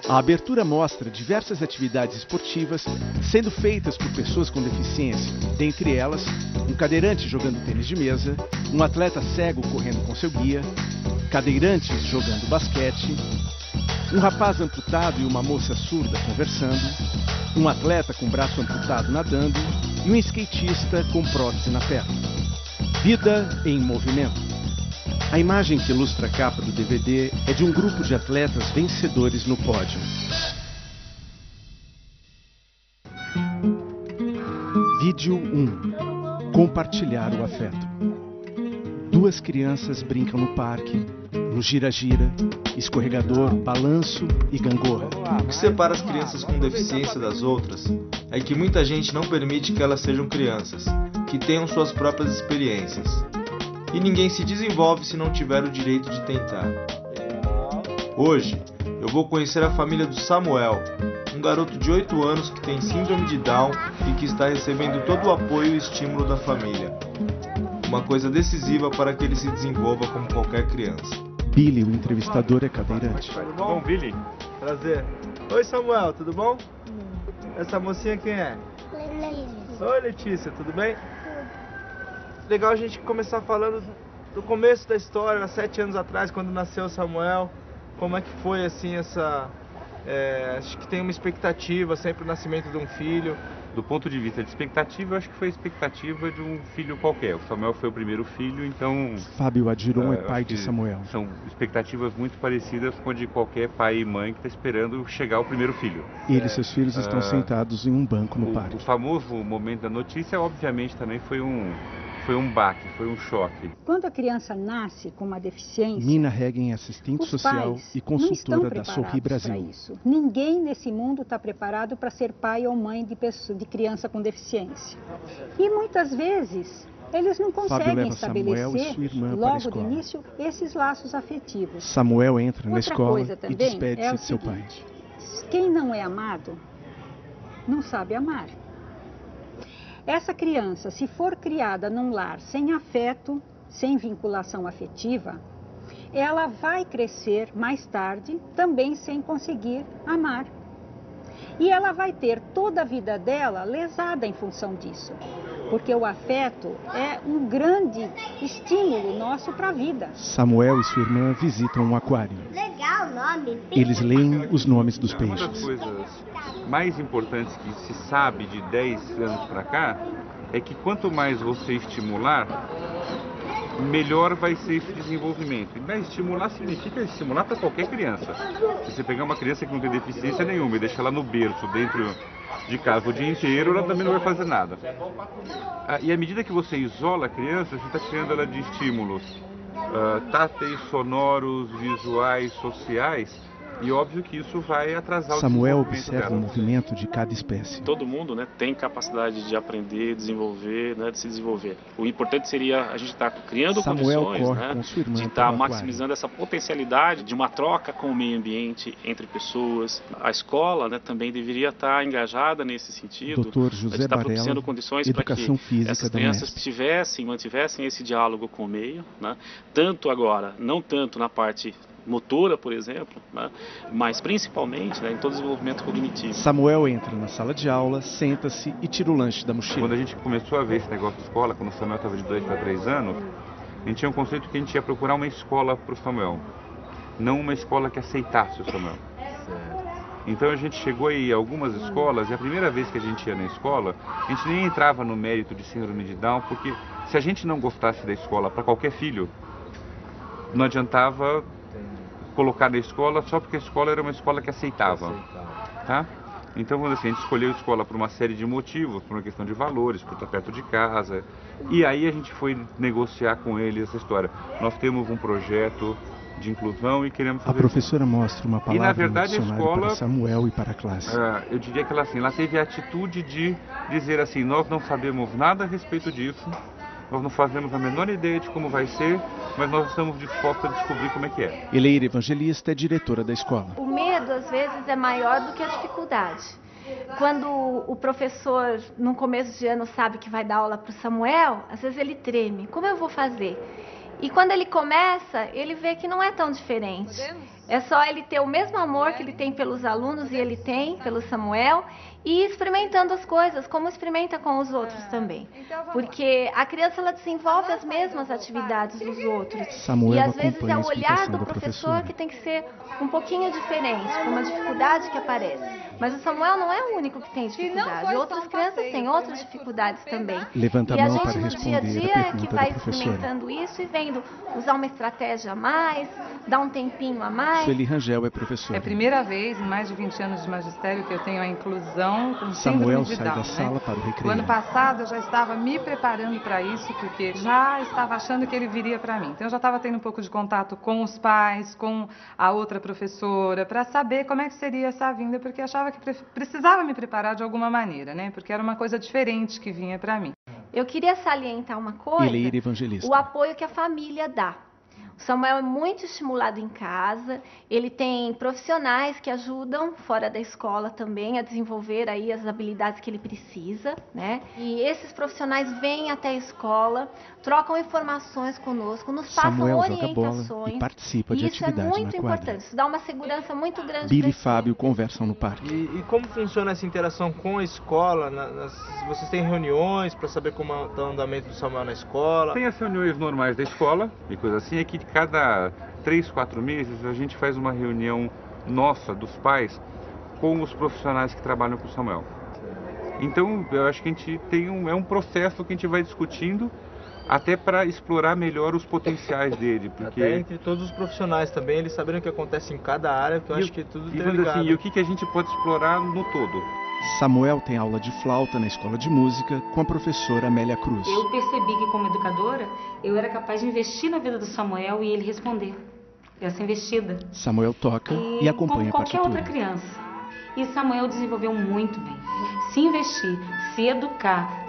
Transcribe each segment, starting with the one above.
A abertura mostra diversas atividades esportivas sendo feitas por pessoas com deficiência, dentre elas, um cadeirante jogando tênis de mesa, um atleta cego correndo com seu guia, cadeirantes jogando basquete, um rapaz amputado e uma moça surda conversando, um atleta com braço amputado nadando e um skatista com prótese na perna. Vida em movimento. A imagem que ilustra a capa do DVD é de um grupo de atletas vencedores no pódio. Vídeo 1. Compartilhar o afeto. Duas crianças brincam no parque, no gira-gira, escorregador, balanço e gangorra. O que separa as crianças com deficiência das outras é que muita gente não permite que elas sejam crianças, que tenham suas próprias experiências. E ninguém se desenvolve se não tiver o direito de tentar. Hoje, eu vou conhecer a família do Samuel, um garoto de 8 anos que tem síndrome de Down e que está recebendo todo o apoio e estímulo da família. Uma coisa decisiva para que ele se desenvolva como qualquer criança. Billy, o entrevistador, é cadeirante. Tudo bom, Billy? Prazer. Oi, Samuel, tudo bom? Essa mocinha quem é? Oi, Letícia, tudo bem? Legal a gente começar falando do começo da história, há 7 anos atrás, quando nasceu o Samuel. Como é que foi assim essa... acho que tem uma expectativa sempre o nascimento de um filho. Do ponto de vista de expectativa, eu acho que foi a expectativa de um filho qualquer. O Samuel foi o primeiro filho, então... Fábio Adiron é pai de Samuel. São expectativas muito parecidas com a de qualquer pai e mãe que está esperando chegar o primeiro filho. Ele e seus filhos estão sentados em um banco no parque. O famoso momento da notícia, obviamente, também foi um baque, foi um choque. Quando a criança nasce com uma deficiência, Nina Hegen é assistente social e consultora da Sorri Brasil. Isso. Ninguém nesse mundo está preparado para ser pai ou mãe de criança com deficiência. E muitas vezes eles não conseguem estabelecer, logo do início, esses laços afetivos. Samuel entra na escola e despede-se de seu pai. Quem não é amado, não sabe amar. Essa criança, se for criada num lar sem afeto, sem vinculação afetiva, ela vai crescer mais tarde também sem conseguir amar. E ela vai ter toda a vida dela lesada em função disso. Porque o afeto é um grande estímulo nosso para a vida. Samuel e sua irmã visitam um aquário. Legal o nome. Eles leem os nomes dos Uma das peixes. coisas mais importantes que se sabe de 10 anos para cá é que quanto mais você estimular, melhor vai ser esse desenvolvimento. E estimular significa estimular para qualquer criança. Se você pegar uma criança que não tem deficiência nenhuma e deixar ela no berço dentro de casa o dia inteiro, ela também não vai fazer nada. E à medida que você isola a criança, você está tirando ela de estímulos táteis, sonoros, visuais, sociais. E óbvio que isso vai atrasar Samuel o desenvolvimento observa dela. o movimento de cada espécie. Todo mundo, né, tem capacidade de aprender, desenvolver, né, de se desenvolver. O importante seria a gente estar criando Samuel condições, corre né, com sua irmã de estar pelo maximizando essa potencialidade de uma troca com o meio ambiente entre pessoas. A escola, né, também deveria estar engajada nesse sentido, Dr. José de estar Barella, propiciando condições para que Educação Física essas da crianças Unesp. mantivessem esse diálogo com o meio, né, tanto agora, não tanto na parte motora, por exemplo, né, mas principalmente, né, em todo o desenvolvimento cognitivo. Samuel entra na sala de aula, senta-se e tira o lanche da mochila. Quando a gente começou a ver esse negócio de escola, quando o Samuel estava de 2 para 3 anos, a gente tinha um conceito que a gente ia procurar uma escola para o Samuel, não uma escola que aceitasse o Samuel. Então a gente chegou aí a algumas escolas e a primeira vez que a gente ia na escola, a gente nem entrava no mérito de síndrome de Down, porque se a gente não gostasse da escola para qualquer filho, não adiantava colocar na escola só porque a escola era uma escola que aceitava, tá? Então, quando assim, a gente escolheu a escola por uma série de motivos, por uma questão de valores, por estar perto de casa, e aí a gente foi negociar com eles essa história. Nós temos um projeto de inclusão e queremos fazer... A professora mostra uma palavra na verdade, no dicionário a escola, para Samuel e para a classe. Eu diria que ela teve a atitude de dizer assim, nós não sabemos nada a respeito disso, nós não fazemos a menor ideia de como vai ser, mas nós estamos dispostos a descobrir como é que é. Eleira Evangelista é diretora da escola. O medo, às vezes, é maior do que a dificuldade. Quando o professor, no começo de ano, sabe que vai dar aula para o Samuel, às vezes ele treme. Como eu vou fazer? E quando ele começa, ele vê que não é tão diferente. É só ele ter o mesmo amor que ele tem pelos alunos e ele tem pelo Samuel, e experimentando as coisas, como experimenta com os outros também. Porque a criança, ela desenvolve as mesmas atividades dos outros. Samuel E às vezes acompanha é a o olhar explicação do da professor professora. que tem que ser um pouquinho diferente, por uma dificuldade que aparece. Mas o Samuel não é o único que tem dificuldade. Outras crianças têm outras dificuldades também. Levanta a E a mão para gente no dia a responder a dia pergunta que da vai professora. experimentando isso e vendo usar uma estratégia a mais, dar um tempinho a mais. Sueli Rangel é professora. É a primeira vez em mais de 20 anos de magistério que eu tenho a inclusão com Samuel síndrome de sai Down, da sala para o O recreio. ano passado eu já estava me preparando para isso, porque já estava achando que ele viria para mim. Então eu já estava tendo um pouco de contato com os pais, com a outra professora, para saber como é que seria essa vinda, porque achava que precisava me preparar de alguma maneira, né? Porque era uma coisa diferente que vinha para mim. Eu queria salientar uma coisa, Eleira Evangelista. o apoio que a família dá. O Samuel é muito estimulado em casa, ele tem profissionais que ajudam fora da escola também a desenvolver aí as habilidades que ele precisa, né? E esses profissionais vêm até a escola, trocam informações conosco, nos passam Samuel joga bola orientações. e participa de E isso é atividades muito na quadra. importante, isso dá uma segurança muito grande Billy para e Fábio conversam no parque. E como funciona essa interação com a escola? Vocês têm reuniões para saber como está o andamento do Samuel na escola? Tem as reuniões normais da escola e coisa assim, é que cada 3, 4 meses a gente faz uma reunião nossa, dos pais, com os profissionais que trabalham com o Samuel. Então eu acho que a gente tem é um processo que a gente vai discutindo até para explorar melhor os potenciais dele. Porque... Até entre todos os profissionais também, eles saberem o que acontece em cada área, porque eu acho que tudo tem ligado. Assim, e o que a gente pode explorar no todo. Samuel tem aula de flauta na escola de música com a professora Amélia Cruz. Eu percebi que, como educadora, eu era capaz de investir na vida do Samuel e ele responder. Essa investida. Samuel toca e acompanha a como qualquer partitura. outra criança. E Samuel desenvolveu muito bem. Se investir, se educar,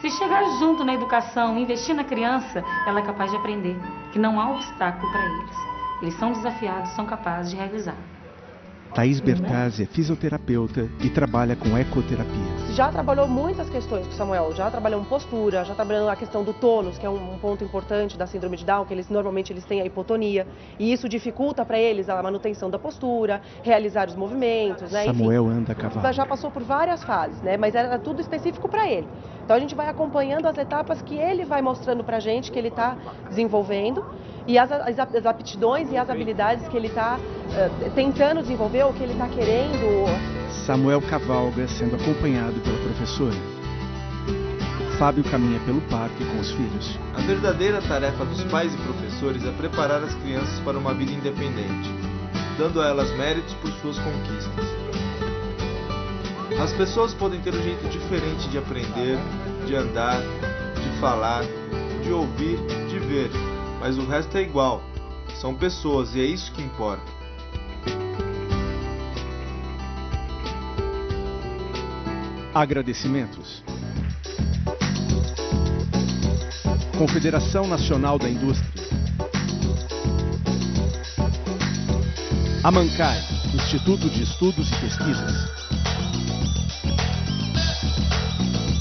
se chegar junto na educação, investir na criança, ela é capaz de aprender. Que não há obstáculo para eles. Eles são desafiados, são capazes de realizar. Thaís Bertazzi é fisioterapeuta e trabalha com ecoterapia. Já trabalhou muitas questões com o Samuel, já trabalhou postura, já trabalhou a questão do tônus, que é um ponto importante da síndrome de Down, que normalmente eles têm a hipotonia, e isso dificulta para eles a manutenção da postura, realizar os movimentos, né? Samuel enfim, anda a cavalo. já passou por várias fases, né? Mas era tudo específico para ele. Então a gente vai acompanhando as etapas que ele vai mostrando para a gente que ele está desenvolvendo, e as aptidões e as habilidades que ele está tentando desenvolver ou que ele está querendo. Samuel cavalga sendo acompanhado pela professora. Fábio caminha pelo parque com os filhos. A verdadeira tarefa dos pais e professores é preparar as crianças para uma vida independente, dando a elas méritos por suas conquistas. As pessoas podem ter um jeito diferente de aprender, de andar, de falar, de ouvir, de ver, mas o resto é igual. São pessoas e é isso que importa. Agradecimentos. Confederação Nacional da Indústria. Amancai, Instituto de Estudos e Pesquisas.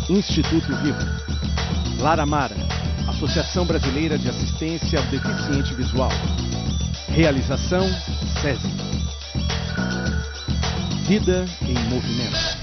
Instituto Vivo. Laramara, Associação Brasileira de Assistência ao Deficiente Visual. Realização SESI. Vida em Movimento.